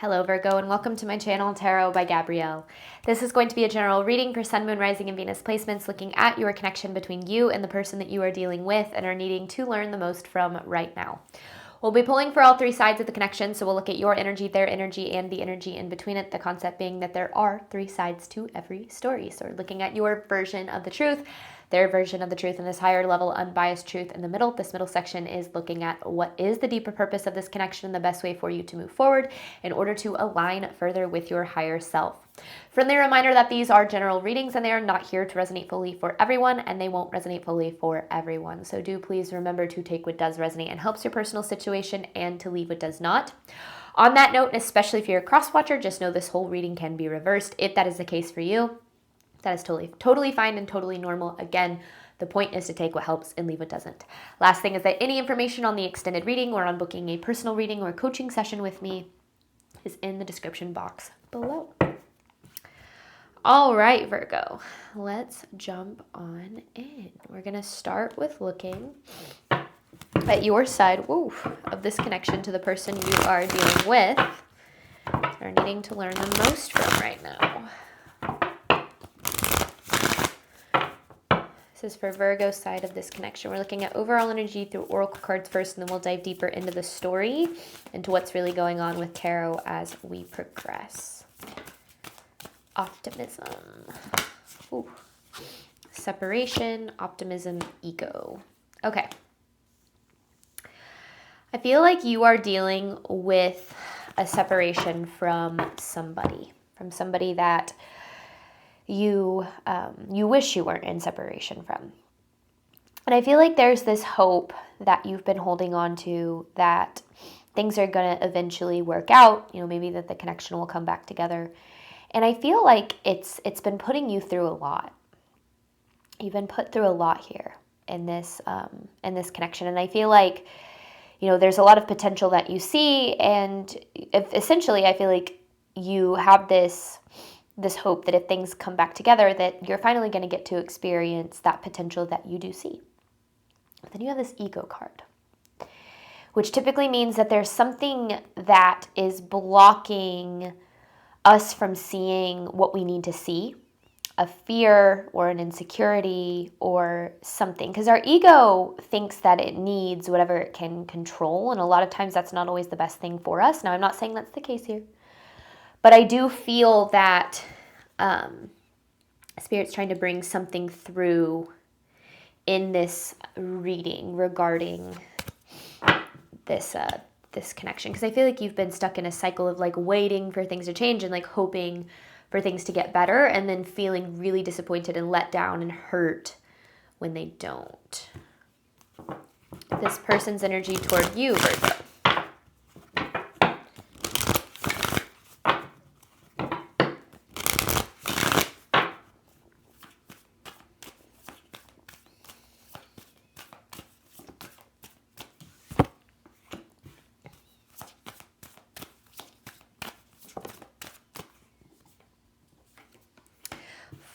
Hello Virgo, and welcome to my channel Tarot by Gabrielle. This is going to be a general reading for Sun, Moon, Rising, and Venus placements looking at your connection between you and the person that you are dealing with and are needing to learn the most from right now. We'll be pulling for all three sides of the connection, so we'll look at your energy, their energy, and the energy in between it, the concept being that there are three sides to every story. So we're looking at your version of the truth, their version of the truth, and this higher level unbiased truth in the middle. This middle section is looking at what is the deeper purpose of this connection and the best way for you to move forward in order to align further with your higher self. Friendly reminder that these are general readings and they are not here to resonate fully for everyone, and they won't resonate fully for everyone. So do please remember to take what does resonate and helps your personal situation and to leave what does not. On that note, especially if you're a cross-watcher, just know this whole reading can be reversed. If that is the case for you, that is totally fine and totally normal. Again, the point is to take what helps and leave what doesn't. Last thing is that any information on the extended reading or on booking a personal reading or a coaching session with me is in the description box below. All right, Virgo, let's jump on in. We're going to start with looking at your side of this connection to the person you are dealing with, are needing to learn the most from right now. This is for Virgo's side of this connection. We're looking at overall energy through oracle cards first, and then we'll dive deeper into the story, into what's really going on with tarot as we progress. Optimism. Ooh. Separation, optimism, ego. Okay. I feel like you are dealing with a separation from somebody that you wish you weren't in separation from. And I feel like there's this hope that you've been holding on to that things are going to eventually work out, maybe that the connection will come back together. And I feel like it's been putting you through a lot. You've been put through a lot here in this connection. And I feel like, there's a lot of potential that you see. And essentially, I feel like you have this hope that if things come back together, that you're finally going to get to experience that potential that you do see. But then you have this ego card, which typically means that there's something that is blocking us from seeing what we need to see, a fear or an insecurity or something. Because our ego thinks that it needs whatever it can control, and a lot of times that's not always the best thing for us. Now, I'm not saying that's the case here, but I do feel that Spirit's trying to bring something through in this reading regarding this connection, because I feel like you've been stuck in a cycle of waiting for things to change and hoping for things to get better, and then feeling really disappointed and let down and hurt when they don't. This person's energy toward you, Virgo.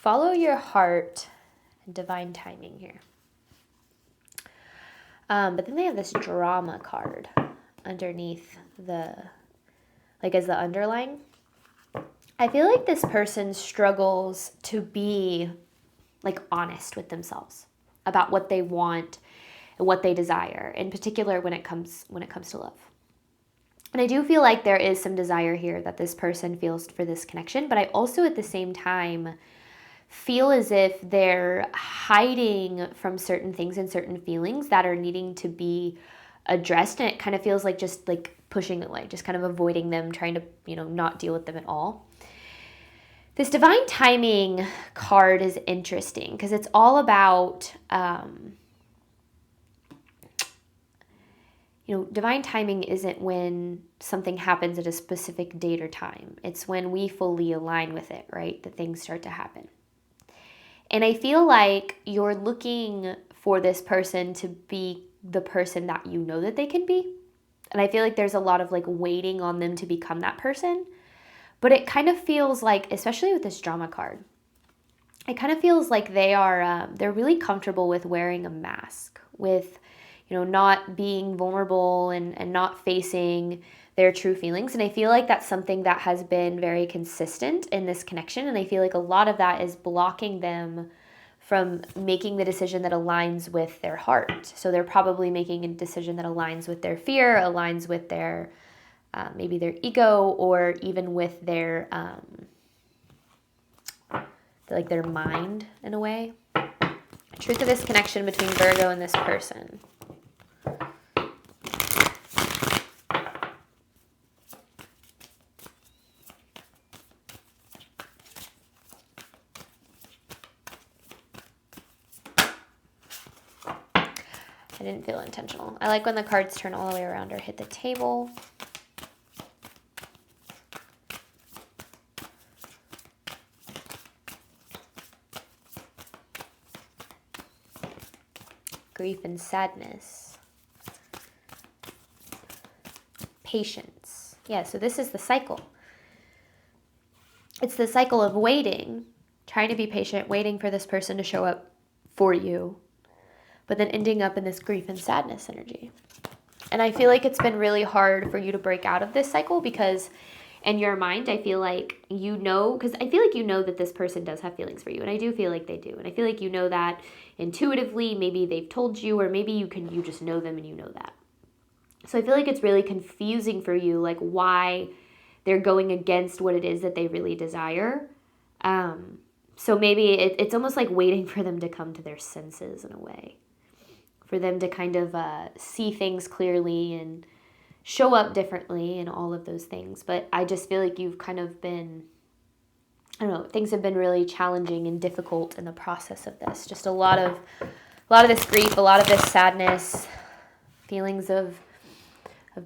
Follow your heart and divine timing here. But then they have this drama card underneath as the underline. I feel like this person struggles to be honest with themselves about what they want and what they desire, in particular when it comes to love. And I do feel like there is some desire here that this person feels for this connection, but I also at the same time feel as if they're hiding from certain things and certain feelings that are needing to be addressed, and it kind of feels like just pushing it away, just kind of avoiding them, trying to not deal with them at all. This divine timing card is interesting because it's all about divine timing isn't when something happens at a specific date or time. It's when we fully align with it, right, that things start to happen. And I feel like you're looking for this person to be the person that you know that they can be. And I feel like there's a lot of waiting on them to become that person. But it kind of feels like, especially with this drama card, it kind of feels like they're really comfortable with wearing a mask, with, not being vulnerable and not facing their true feelings. And I feel like that's something that has been very consistent in this connection. And I feel like a lot of that is blocking them from making the decision that aligns with their heart. So they're probably making a decision that aligns with their fear, aligns with their maybe their ego, or even with their like their mind in a way. Truth of this connection between Virgo and this person. I didn't feel intentional. I like when the cards turn all the way around or hit the table. Grief and sadness. Patience. Yeah, so this is the cycle. It's the cycle of waiting, trying to be patient, waiting for this person to show up for you, but then ending up in this grief and sadness energy. And I feel like it's been really hard for you to break out of this cycle because in your mind, I feel like you know, because I feel like you know that this person does have feelings for you. And I do feel like they do. And I feel like you know that intuitively, maybe they've told you, or maybe you just know them and you know that. So I feel like it's really confusing for you, like why they're going against what it is that they really desire. So maybe it's almost like waiting for them to come to their senses in a way. For them to kind of see things clearly and show up differently and all of those things. But I just feel like you've kind of been, I don't know, things have been really challenging and difficult in the process of this. Just a lot of this grief, a lot of this sadness, feelings of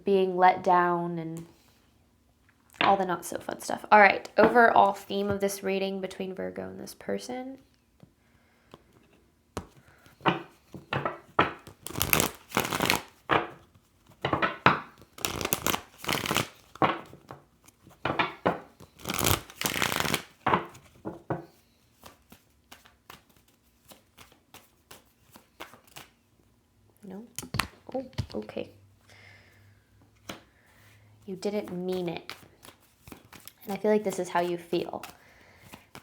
being let down and all the not so fun stuff. All right, overall theme of this reading between Virgo and this person. No? Oh, okay. You didn't mean it. And I feel like this is how you feel.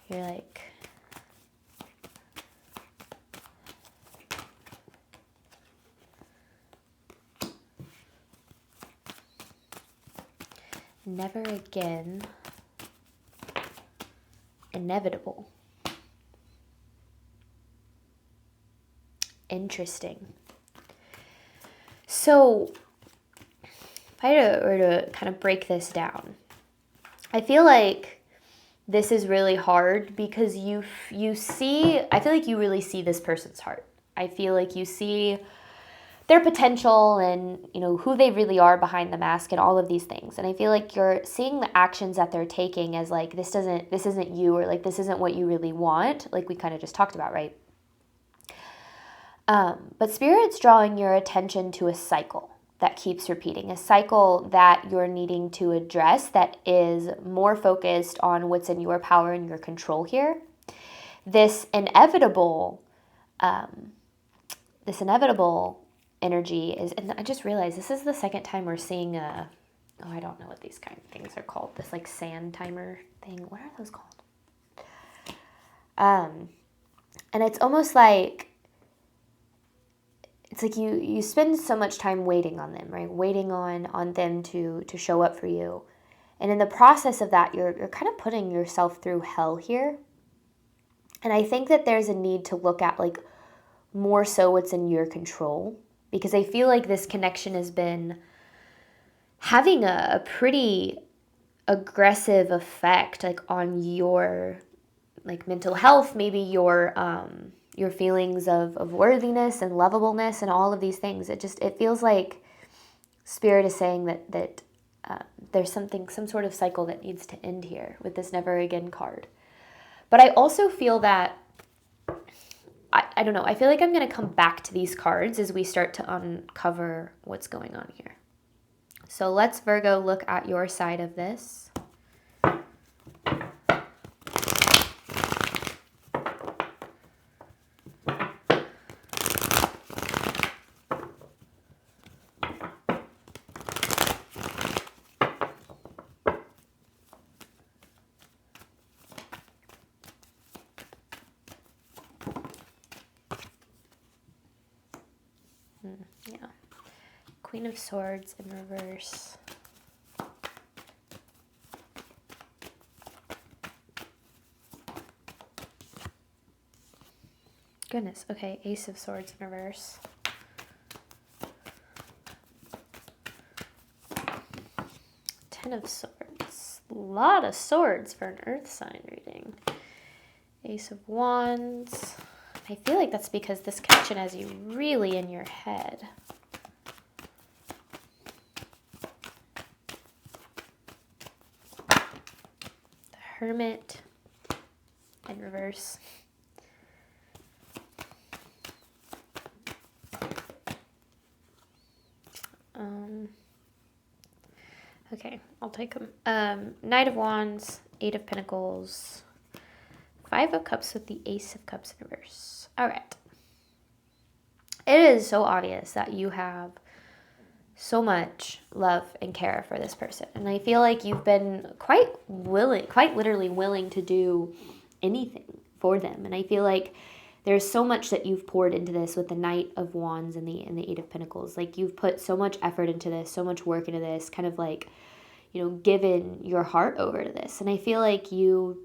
You're like, never again, inevitable. Interesting. So, if I were to kind of break this down, I feel like this is really hard because you see, I feel like you really see this person's heart. I feel like you see their potential and, you know, who they really are behind the mask and all of these things. And I feel like you're seeing the actions that they're taking as like, this isn't you, or like, this isn't what you really want. Like we kind of just talked about, right? But Spirit's drawing your attention to a cycle that keeps repeating, a cycle that you're needing to address that is more focused on what's in your power and your control here. This inevitable energy is, and I just realized this is the second time we're seeing I don't know what these kind of things are called, this like sand timer thing. What are those called? And it's almost like, it's like you spend so much time waiting on them, right? Waiting on them to show up for you. And in the process of that, you're kind of putting yourself through hell here. And I think that there's a need to look at like more so what's in your control, because I feel like this connection has been having a pretty aggressive effect like on your like mental health, maybe your feelings of worthiness and lovableness and all of these things. It feels like Spirit is saying that there's some sort of cycle that needs to end here with this never again card. But I also feel that, I don't know, I feel like I'm going to come back to these cards as we start to uncover what's going on here. So let's, Virgo, look at your side of this. Queen of Swords in reverse. Goodness, okay, Ace of Swords in reverse. Ten of Swords. A lot of swords for an earth sign reading. Ace of Wands. I feel like that's because this connection has you really in your head. The Hermit in reverse. Okay, I'll take them. Knight of Wands, Eight of Pentacles, Five of Cups with the Ace of Cups in reverse. All right. It is so obvious that you have so much love and care for this person. And I feel like you've been quite literally willing to do anything for them. And I feel like there's so much that you've poured into this with the Knight of Wands and the Eight of Pentacles. Like, you've put so much effort into this, so much work into this, kind of like, you know, given your heart over to this. And I feel like you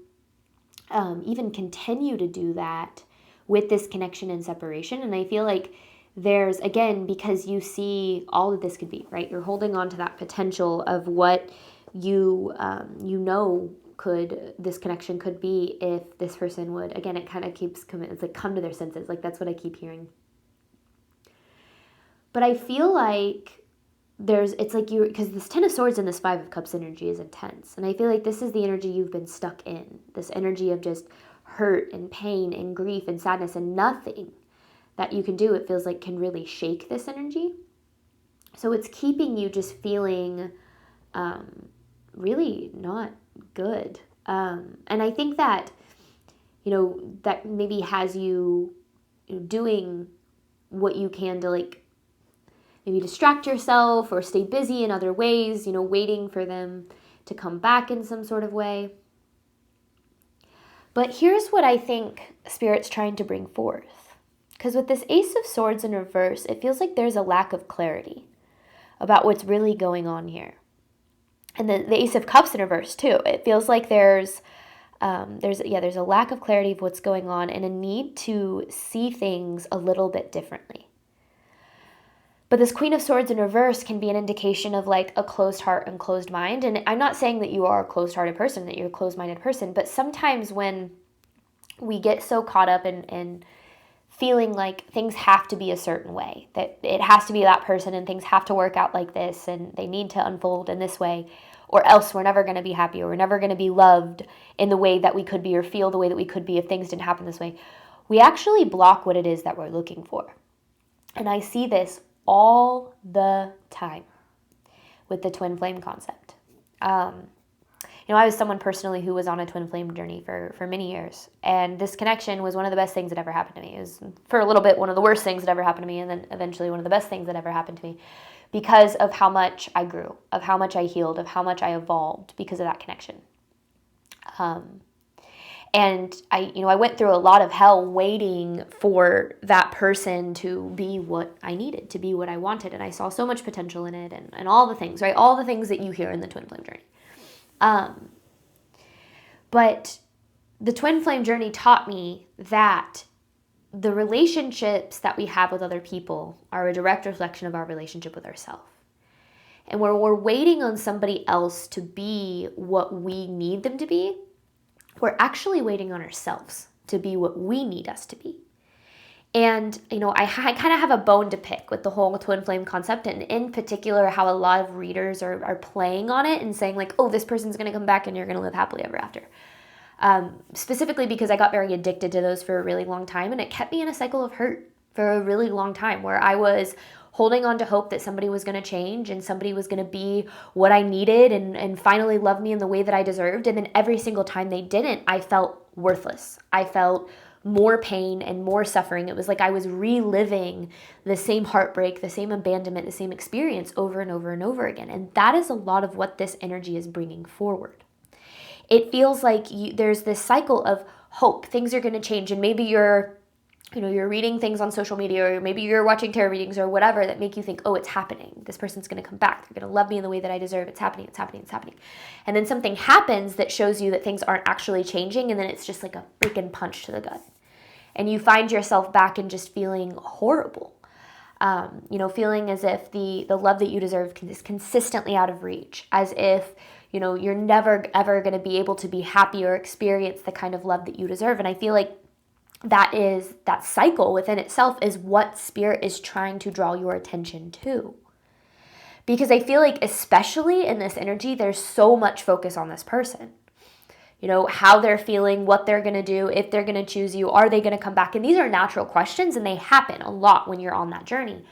even continue to do that with this connection and separation. And I feel like there's, again, because you see all that this could be, right? You're holding on to that potential of what you know this connection could be if this person would, again, it kind of keeps coming, it's like come to their senses. Like, that's what I keep hearing. But I feel like it's like because this Ten of Swords and this Five of Cups energy is intense. And I feel like this is the energy you've been stuck in. This energy of just hurt and pain and grief and sadness, and nothing that you can do, it feels like, can really shake this energy. So it's keeping you just feeling really not good. And I think that, you know, that maybe has you doing what you can to, like, maybe distract yourself or stay busy in other ways, you know, waiting for them to come back in some sort of way. But here's what I think Spirit's trying to bring forth. Because with this Ace of Swords in reverse, it feels like there's a lack of clarity about what's really going on here. And the Ace of Cups in reverse too. It feels like there's a lack of clarity of what's going on and a need to see things a little bit differently. But this Queen of Swords in reverse can be an indication of, like, a closed heart and closed mind. And I'm not saying that you are a closed-hearted person, that you're a closed-minded person, but sometimes when we get so caught up in feeling like things have to be a certain way, that it has to be that person and things have to work out like this and they need to unfold in this way, or else we're never going to be happy, or we're never going to be loved in the way that we could be or feel the way that we could be if things didn't happen this way, we actually block what it is that we're looking for. And I see this all the time with the twin flame concept. You know, I was someone personally who was on a twin flame journey for many years. And this connection was one of the best things that ever happened to me. It was, for a little bit, one of the worst things that ever happened to me, and then eventually one of the best things that ever happened to me, because of how much I grew, of how much I healed, of how much I evolved because of that connection. And I went through a lot of hell waiting for that person to be what I needed, to be what I wanted. And I saw so much potential in it and all the things, right? All the things that you hear in the twin flame journey. But the twin flame journey taught me that the relationships that we have with other people are a direct reflection of our relationship with ourselves. And where we're waiting on somebody else to be what we need them to be, we're actually waiting on ourselves to be what we need us to be. And, I kind of have a bone to pick with the whole twin flame concept, and in particular how a lot of readers are playing on it and saying, like, oh, this person's going to come back and you're going to live happily ever after. Specifically because I got very addicted to those for a really long time, and it kept me in a cycle of hurt for a really long time, where I was holding on to hope that somebody was going to change and somebody was going to be what I needed and finally love me in the way that I deserved. And then every single time they didn't, I felt worthless. I felt more pain and more suffering. It was like I was reliving the same heartbreak, the same abandonment, the same experience over and over and over again. And that is a lot of what this energy is bringing forward. It feels like there's this cycle of hope. Things are going to change, and maybe you're you're reading things on social media, or maybe you're watching tarot readings or whatever that make you think, oh, it's happening. This person's going to come back. They're going to love me in the way that I deserve. It's happening, it's happening, it's happening. And then something happens that shows you that things aren't actually changing, and then it's just like a freaking punch to the gut. And you find yourself back and just feeling horrible. Feeling as if the love that you deserve is consistently out of reach, as if, you're never, ever going to be able to be happy or experience the kind of love that you deserve. And I feel like that cycle within itself is what Spirit is trying to draw your attention to. Because I feel like, especially in this energy, there's so much focus on this person. How they're feeling, what they're going to do, if they're going to choose you, are they going to come back? And these are natural questions, and they happen a lot when you're on that journey.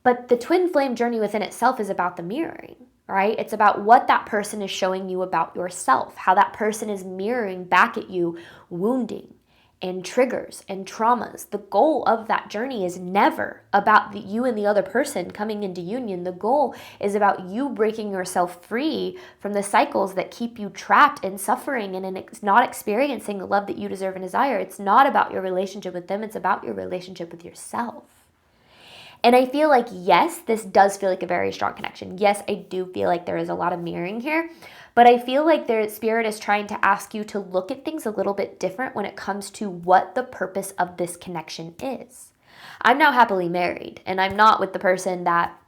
But the twin flame journey within itself is about the mirroring, right? It's about what that person is showing you about yourself, how that person is mirroring back at you wounding and triggers and traumas. The goal of that journey is never about you and the other person coming into union. The goal is about you breaking yourself free from the cycles that keep you trapped in suffering and in not experiencing the love that you deserve and desire. It's not about your relationship with them. It's about your relationship with yourself. And I feel like, yes, this does feel like a very strong connection. Yes, I do feel like there is a lot of mirroring here. But I feel like their Spirit is trying to ask you to look at things a little bit different when it comes to what the purpose of this connection is. I'm now happily married, and I'm not with the person that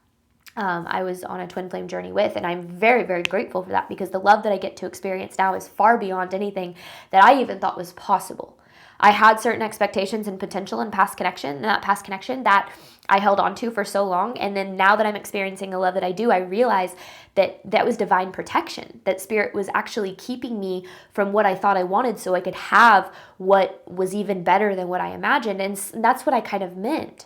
I was on a twin flame journey with, and I'm very, very grateful for that, because the love that I get to experience now is far beyond anything that I even thought was possible. I had certain expectations and potential in that past connection that I held on to for so long. And then now that I'm experiencing the love that I do, I realize that was divine protection, that Spirit was actually keeping me from what I thought I wanted so I could have what was even better than what I imagined. And that's what I kind of meant.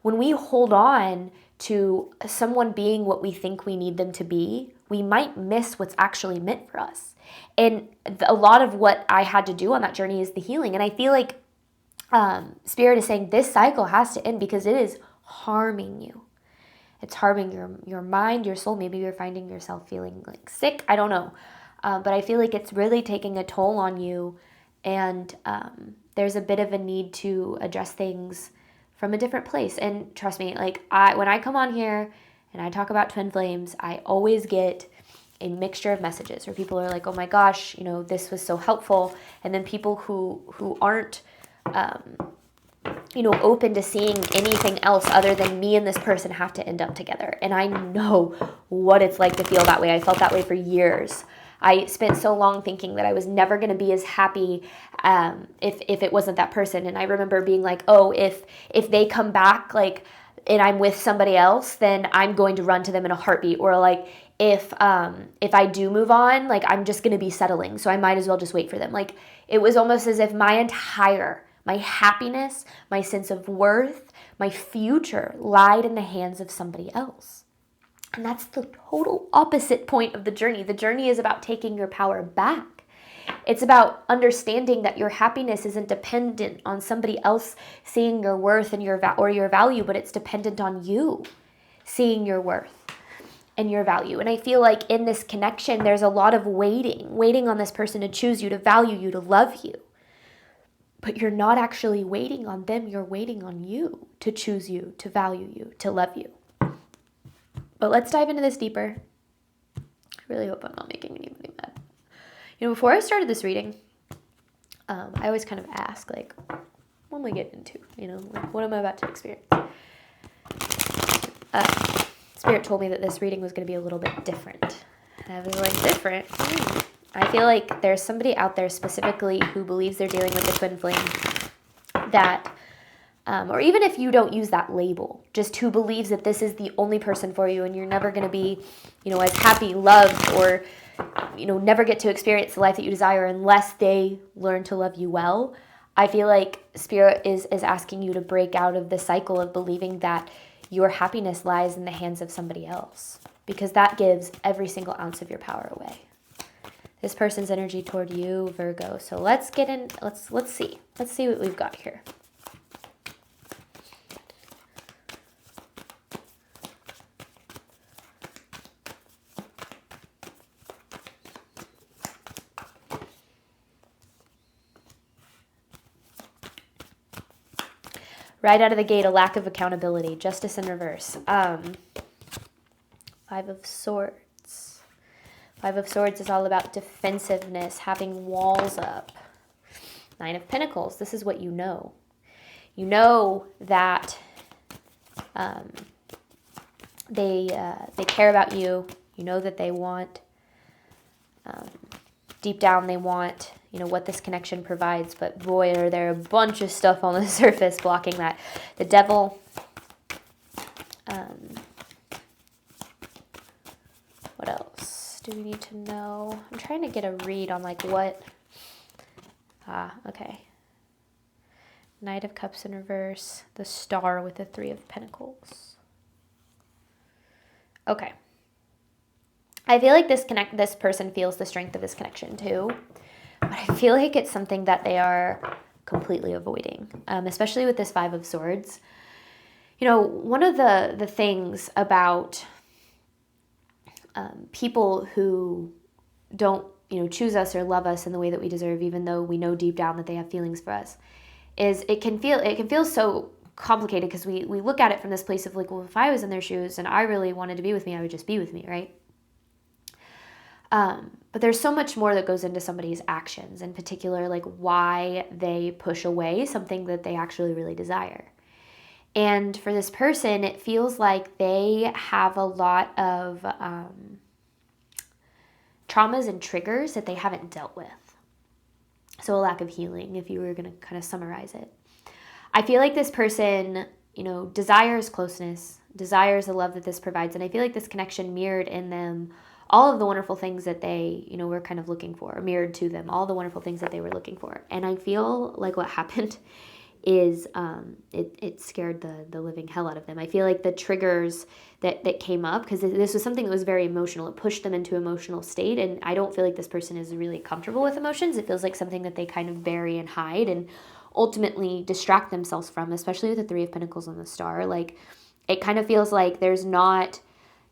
When we hold on to someone being what we think we need them to be, we might miss what's actually meant for us. And a lot of what I had to do on that journey is the healing. And I feel like Spirit is saying this cycle has to end because it is harming you. It's harming your mind, your soul. Maybe you're finding yourself feeling like sick. I don't know. But I feel like it's really taking a toll on you. And there's a bit of a need to address things from a different place. And trust me, when I come on here and I talk about twin flames, I always get a mixture of messages where people are like, oh my gosh, this was so helpful. And then people who aren't, open to seeing anything else other than me and this person have to end up together. And I know what it's like to feel that way. I felt that way for years. I spent so long thinking that I was never going to be as happy if it wasn't that person. And I remember being like, oh, if they come back, and I'm with somebody else, then I'm going to run to them in a heartbeat. Or if I do move on, I'm just going to be settling. So I might as well just wait for them. It was almost as if my happiness, my sense of worth, my future lied in the hands of somebody else. And that's the total opposite point of the journey. The journey is about taking your power back. It's about understanding that your happiness isn't dependent on somebody else seeing your worth and your value, but it's dependent on you seeing your worth and your value. And I feel like in this connection, there's a lot of waiting on this person to choose you, to value you, to love you. But you're not actually waiting on them. You're waiting on you to choose you, to value you, to love you. But let's dive into this deeper. I really hope I'm not making anybody mad. Before I started this reading, I always kind of ask, what am I getting into? What am I about to experience? Spirit told me that this reading was going to be a little bit different. And I was like, different? I feel like there's somebody out there specifically who believes they're dealing with a twin flame that, or even if you don't use that label, just who believes that this is the only person for you and you're never going to be, as happy, loved, or, never get to experience the life that you desire unless they learn to love you well. I feel like Spirit is asking you to break out of the cycle of believing that your happiness lies in the hands of somebody else, because that gives every single ounce of your power away. This person's energy toward you, Virgo. So let's get in, let's see. Let's see what we've got here. Right out of the gate, a lack of accountability. Justice in reverse. Five of Swords. Five of Swords is all about defensiveness, having walls up. Nine of Pentacles. This is what you know. You know that they care about you. You know that they want, deep down they want, you know, what this connection provides. But boy, are there a bunch of stuff on the surface blocking that. The Devil. What else do we need to know? I'm trying to get a read on like what. Okay. Knight of Cups in reverse. The Star with the Three of Pentacles. Okay. I feel like this person feels the strength of this connection too. But I feel like it's something that they are completely avoiding, especially with this Five of Swords. You know, one of the things about people who don't, you know, choose us or love us in the way that we deserve, even though we know deep down that they have feelings for us, is it can feel so complicated because we look at it from this place of like, well, if I was in their shoes and I really wanted to be with me, I would just be with me, right? But there's so much more that goes into somebody's actions, in particular, like why they push away something that they actually really desire. And for this person, it feels like they have a lot of traumas and triggers that they haven't dealt with. So a lack of healing, if you were going to kind of summarize it. I feel like this person, you know, desires closeness, desires the love that this provides. And I feel like this connection mirrored in them all of the wonderful things that they, you know, were kind of looking for, mirrored to them, all the wonderful things that they were looking for. And I feel like what happened is it scared the living hell out of them. I feel like the triggers that came up, because this was something that was very emotional, it pushed them into emotional state, and I don't feel like this person is really comfortable with emotions. It feels like something that they kind of bury and hide and ultimately distract themselves from, especially with the Three of Pentacles and the Star. Like, it kind of feels like there's not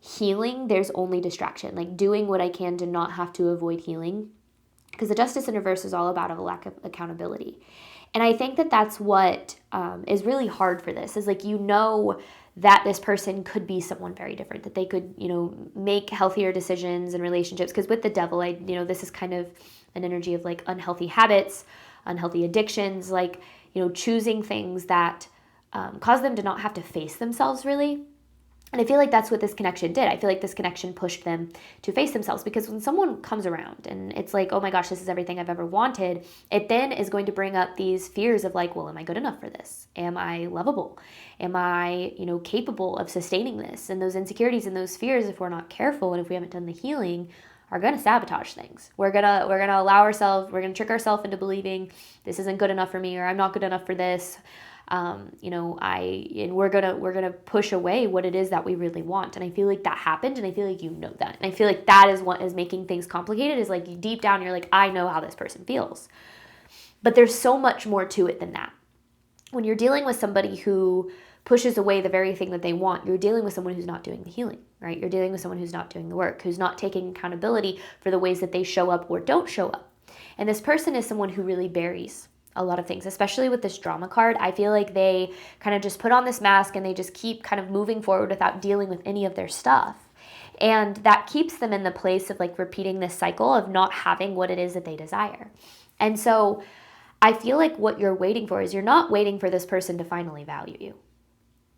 healing, there's only distraction, like doing what I can to not have to avoid healing, because the Justice in reverse is all about a lack of accountability. And I think that that's what is really hard for this, is like, you know, that this person could be someone very different, that they could, you know, make healthier decisions and relationships. Because with the Devil, this is kind of an energy of like unhealthy habits, unhealthy addictions, like, you know, choosing things that cause them to not have to face themselves really. And I feel like that's what this connection did. I feel like this connection pushed them to face themselves, because when someone comes around and it's like, oh my gosh, this is everything I've ever wanted, it then is going to bring up these fears of like, well, am I good enough for this? Am I lovable? Am I, you know, capable of sustaining this? And those insecurities and those fears, if we're not careful and if we haven't done the healing, are going to sabotage things. We're going to allow ourselves, we're going to trick ourselves into believing this isn't good enough for me, or I'm not good enough for this. We're gonna push away what it is that we really want. And I feel like that happened, and I feel like you know that. And I feel like that is what is making things complicated, is like deep down you're like, I know how this person feels. But there's so much more to it than that. When you're dealing with somebody who pushes away the very thing that they want, you're dealing with someone who's not doing the healing, right? You're dealing with someone who's not doing the work, who's not taking accountability for the ways that they show up or don't show up. And this person is someone who really buries a lot of things, especially with this drama card. I feel like they kind of just put on this mask and they just keep kind of moving forward without dealing with any of their stuff. And that keeps them in the place of like repeating this cycle of not having what it is that they desire. And so I feel like what you're waiting for is, you're not waiting for this person to finally value you.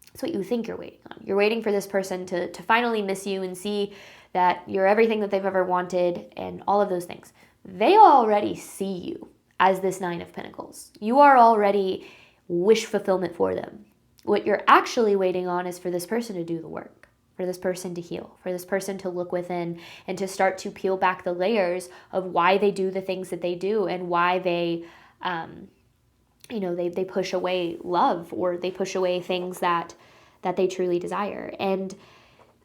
That's what you think you're waiting on. You're waiting for this person to finally miss you and see that you're everything that they've ever wanted and all of those things. They already see you as this Nine of Pentacles. You are already wish fulfillment for them. What you're actually waiting on is for this person to do the work, for this person to heal, for this person to look within and to start to peel back the layers of why they do the things that they do, and why they, they push away love, or they push away things that they truly desire. And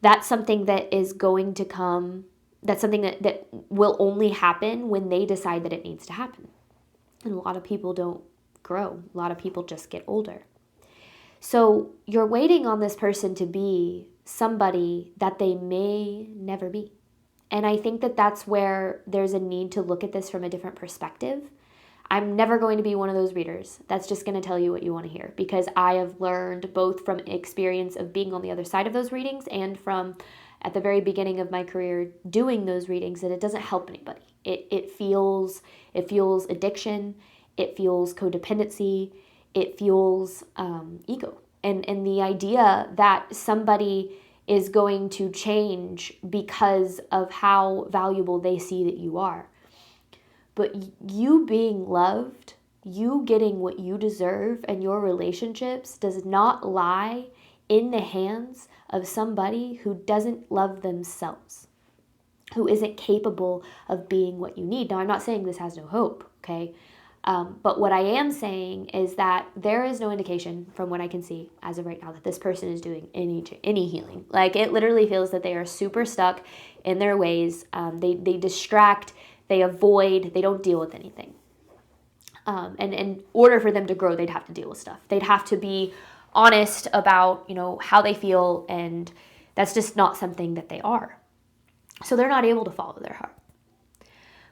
that's something that is going to come, that's something that will only happen when they decide that it needs to happen. And a lot of people don't grow. A lot of people just get older. So you're waiting on this person to be somebody that they may never be. And I think that that's where there's a need to look at this from a different perspective. I'm never going to be one of those readers that's just going to tell you what you want to hear, because I have learned both from experience of being on the other side of those readings and from at the very beginning of my career doing those readings that it doesn't help anybody. It fuels addiction, it fuels codependency, it fuels ego. And the idea that somebody is going to change because of how valuable they see that you are. But you being loved, you getting what you deserve, and your relationships does not lie in the hands of somebody who doesn't love themselves, who isn't capable of being what you need. Now, I'm not saying this has no hope, okay? But what I am saying is that there is no indication from what I can see as of right now that this person is doing any healing. Like, it literally feels that they are super stuck in their ways. They distract, they avoid, they don't deal with anything. And in order for them to grow, they'd have to deal with stuff. They'd have to be honest about, how they feel, and that's just not something that they are. So they're not able to follow their heart.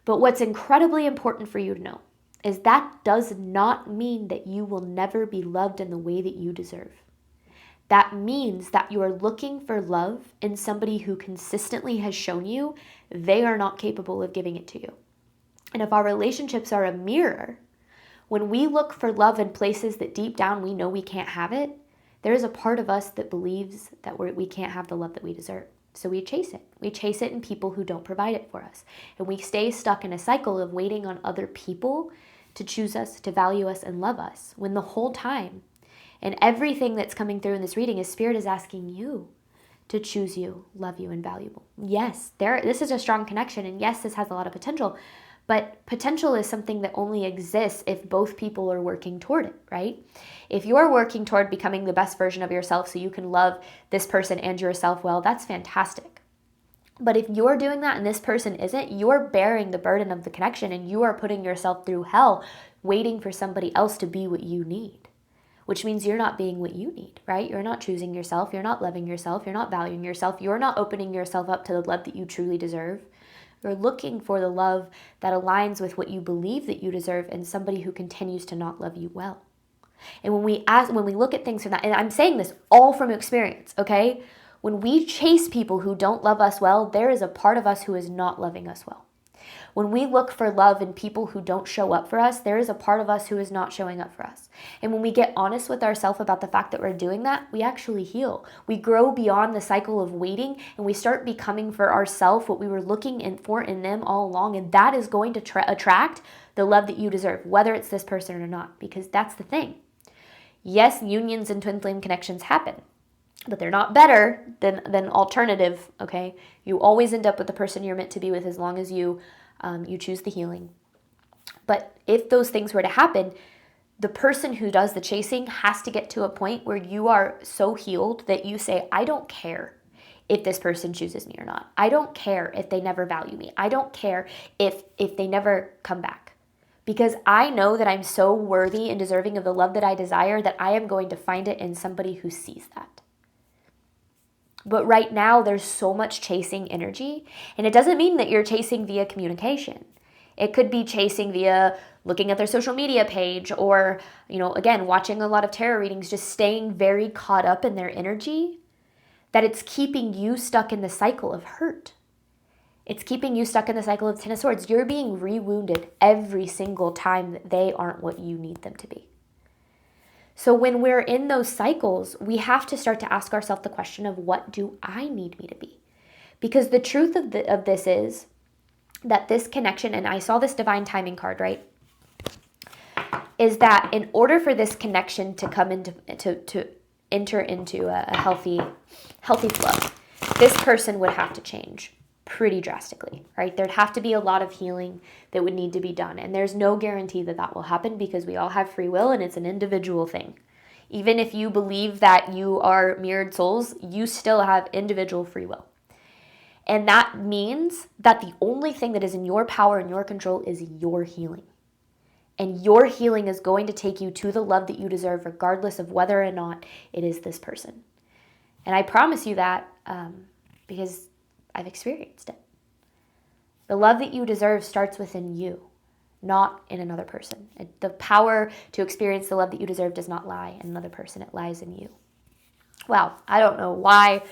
But what's incredibly important for you to know is that does not mean that you will never be loved in the way that you deserve. That means that you are looking for love in somebody who consistently has shown you they are not capable of giving it to you. And if our relationships are a mirror, when we look for love in places that deep down we know we can't have it, there is a part of us that believes that we can't have the love that we deserve. So we chase it. We chase it in people who don't provide it for us. And we stay stuck in a cycle of waiting on other people to choose us, to value us, and love us, when the whole time and everything that's coming through in this reading is Spirit is asking you to choose you, love you, and valuable. Yes, this is a strong connection, and yes, this has a lot of potential, but potential is something that only exists if both people are working toward it, right? If you're working toward becoming the best version of yourself so you can love this person and yourself well, that's fantastic. But if you're doing that and this person isn't, you're bearing the burden of the connection, and you are putting yourself through hell waiting for somebody else to be what you need, which means you're not being what you need, right? You're not choosing yourself. You're not loving yourself. You're not valuing yourself. You're not opening yourself up to the love that you truly deserve. You're looking for the love that aligns with what you believe that you deserve in somebody who continues to not love you well. And when we look at things from that, and I'm saying this all from experience, okay? When we chase people who don't love us well, there is a part of us who is not loving us well. When we look for love in people who don't show up for us, there is a part of us who is not showing up for us. And when we get honest with ourselves about the fact that we're doing that, we actually heal. We grow beyond the cycle of waiting, and we start becoming for ourselves what we were looking for in them all along. And that is going to attract the love that you deserve, whether it's this person or not, because that's the thing. Yes, unions and twin flame connections happen, but they're not better than alternative, okay? You always end up with the person you're meant to be with as long as you choose the healing. But if those things were to happen, the person who does the chasing has to get to a point where you are so healed that you say, I don't care if this person chooses me or not. I don't care if they never value me. I don't care if they never come back. Because I know that I'm so worthy and deserving of the love that I desire that I am going to find it in somebody who sees that. But right now, there's so much chasing energy, and it doesn't mean that you're chasing via communication. It could be chasing via looking at their social media page, or, again, watching a lot of tarot readings, just staying very caught up in their energy, that it's keeping you stuck in the cycle of hurt. It's keeping you stuck in the cycle of Ten of Swords. You're being re-wounded every single time that they aren't what you need them to be. So when we're in those cycles, we have to start to ask ourselves the question of, what do I need me to be? Because the truth of this is that this connection, and I saw this divine timing card, right? Is that in order for this connection to come into to enter into a healthy flow, this person would have to change pretty drastically, right? There'd have to be a lot of healing that would need to be done. And there's no guarantee that that will happen, because we all have free will and it's an individual thing. Even if you believe that you are mirrored souls, you still have individual free will. And that means that the only thing that is in your power and your control is your healing. And your healing is going to take you to the love that you deserve, regardless of whether or not it is this person. And I promise you that because I've experienced it. The love that you deserve starts within you, not in another person. The power to experience the love that you deserve does not lie in another person. It lies in you. Wow, I don't know why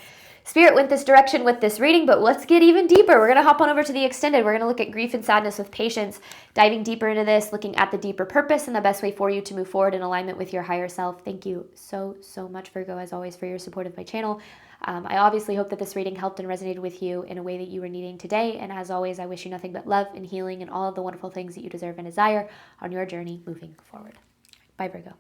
Spirit went this direction with this reading, but let's get even deeper. We're going to hop on over to the extended. We're going to look at grief and sadness with patience, diving deeper into this, looking at the deeper purpose and the best way for you to move forward in alignment with your higher self. Thank you so much, Virgo, as always, for your support of my channel. I obviously hope that this reading helped and resonated with you in a way that you were needing today. And as always, I wish you nothing but love and healing and all of the wonderful things that you deserve and desire on your journey moving forward. Bye, Virgo.